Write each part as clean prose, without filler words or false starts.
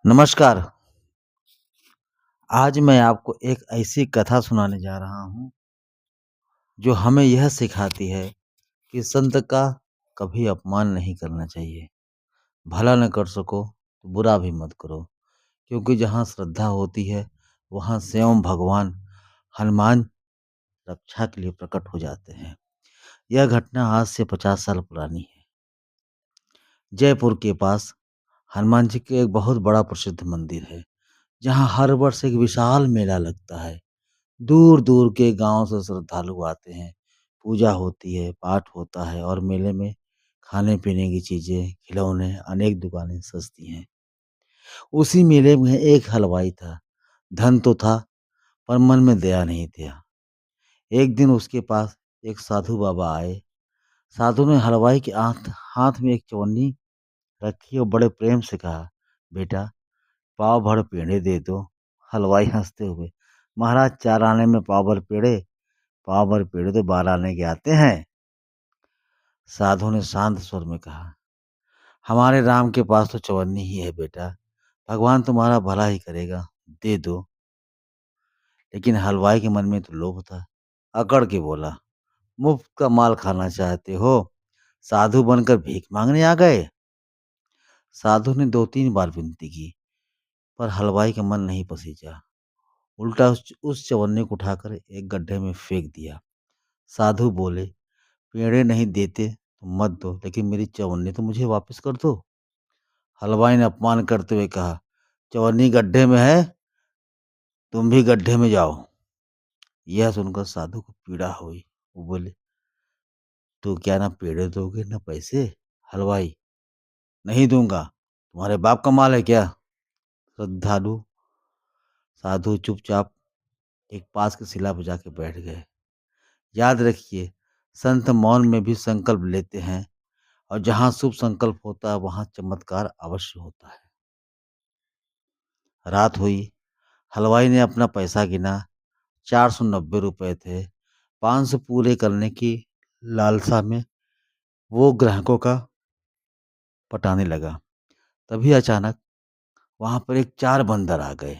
नमस्कार। आज मैं आपको एक ऐसी कथा सुनाने जा रहा हूँ, जो हमें यह सिखाती है कि संत का कभी अपमान नहीं करना चाहिए। भला न कर सको तो बुरा भी मत करो, क्योंकि जहाँ श्रद्धा होती है, वहाँ स्वयं भगवान हनुमान रक्षा के लिए प्रकट हो जाते हैं। यह घटना आज से 50 साल पुरानी है। जयपुर के पास हनुमान जी के एक बहुत बड़ा प्रसिद्ध मंदिर है, जहाँ हर वर्ष एक विशाल मेला लगता है। दूर-दूर के गाँव से श्रद्धालु आते हैं, पूजा होती है, पाठ होता है और मेले में खाने-पीने की चीज़ें, खिलौने, अनेक दुकानें सजती हैं। उसी मेले में एक हलवाई था, धन तो था पर मन में दया नहीं था। एक दिन उसके पास एक साधु बाबा आए। साधु ने हलवाई के हाथ हाथ में एक चवन्नी रखी और बड़े प्रेम से कहा, "बेटा, पाव भर पेड़े दे दो।" हलवाई हँसते हुए, "महाराज, 4 आने में पाव भर पेड़े? पाव भर पेड़े तो 12 आने के आते हैं।" साधु ने शांत स्वर में कहा, "हमारे राम के पास तो चवन्नी ही है बेटा। भगवान तुम्हारा भला ही करेगा, दे दो।" लेकिन हलवाई के मन में तो लोभ था। अकड़ के बोला, "मुफ्त का माल खाना चाहते हो? साधु बनकर भीख मांगने आ गए?" साधु ने 2-3 बार विनती की, पर हलवाई का मन नहीं पसीजा। उल्टा उस चवन्नी को उठाकर एक गड्ढे में फेंक दिया। साधु बोले, "पेड़े नहीं देते तो मत दो, लेकिन मेरी चवन्नी तो मुझे वापस कर दो।" हलवाई ने अपमान करते हुए कहा, "चवन्नी गड्ढे में है, तुम भी गड्ढे में जाओ।" यह सुनकर साधु को पीड़ा हुई। वो बोले, "तो क्या ना पेड़े दोगे ना पैसे?" हलवाई, "नहीं दूंगा। तुम्हारे बाप का माल है क्या?" श्रद्धालु साधु चुपचाप एक पास की शिला पर जाके बैठ गए। याद रखिए, संत मौन में भी संकल्प लेते हैं, और जहाँ शुभ संकल्प होता है, वहाँ चमत्कार अवश्य होता है। रात हुई। हलवाई ने अपना पैसा गिना। 490 रुपए थे। 500 पूरे करने की लालसा में वो ग्राहकों का पटाने लगा। तभी अचानक वहां पर एक 4 बंदर आ गए।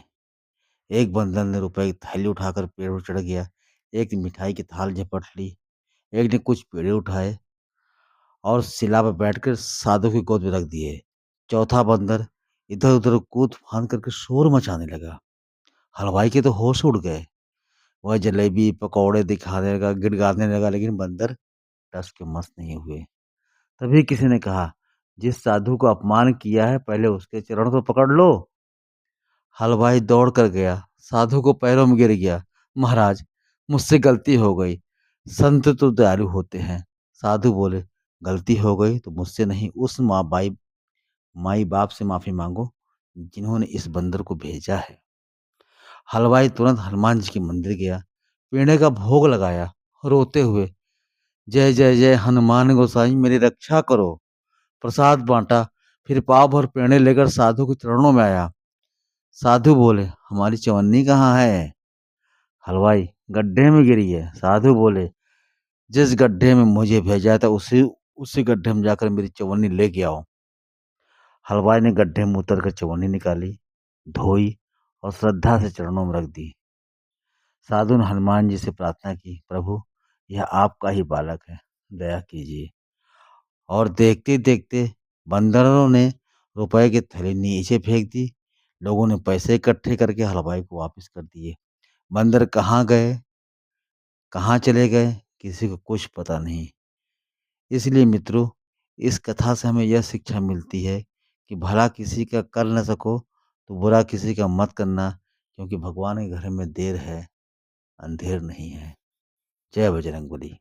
एक बंदर ने रुपए की थैली उठाकर पेड़ पर चढ़ गया। एक ने मिठाई की थाल झपट ली। एक ने कुछ पेड़े उठाए और शिला पर बैठकर साधु की गोद में रख दिए। चौथा बंदर इधर उधर कूद फांद करके शोर मचाने लगा। हलवाई के तो होश उड़ गए। वह जलेबी पकौड़े दिखाने लगा, गिड़गिड़ाने लगा, लेकिन बंदर टस के मस नहीं हुए। तभी किसी ने कहा, "जिस साधु को अपमान किया है, पहले उसके चरण तो पकड़ लो।" हलवाई दौड़ कर गया, साधु को पैरों में गिर गया, "महाराज, मुझसे गलती हो गई। संत तो दयालु होते हैं।" साधु बोले, "गलती हो गई तो मुझसे नहीं, उस माई बाप से माफी मांगो जिन्होंने इस बंदर को भेजा है।" हलवाई तुरंत हनुमान जी के मंदिर गया, पेड़े का भोग लगाया, रोते हुए, "जय जय जय हनुमान गोसाई, मेरी रक्षा करो।" प्रसाद बांटा, फिर पाव भर पेड़े लेकर साधु के चरणों में आया। साधु बोले, "हमारी चवन्नी कहाँ है?" हलवाई, "गड्ढे में गिरी है।" साधु बोले, "जिस गड्ढे में मुझे भेजा था, उसी उसी गड्ढे में जाकर मेरी चवन्नी लेके आओ।" हलवाई ने गड्ढे में उतर कर चवन्नी निकाली, धोई और श्रद्धा से चरणों में रख दी। साधु ने हनुमान जी से प्रार्थना की, "प्रभु, यह आपका ही बालक है, दया कीजिए।" और देखते देखते बंदरों ने रुपए की थैली नीचे फेंक दी। लोगों ने पैसे इकट्ठे करके हलवाई को वापस कर दिए। बंदर कहाँ गए, कहाँ चले गए, किसी को कुछ पता नहीं। इसलिए मित्रों, इस कथा से हमें यह शिक्षा मिलती है कि भला किसी का कर न सको तो बुरा किसी का मत करना, क्योंकि भगवान के घर में देर है, अंधेर नहीं है। जय बजरंगबली।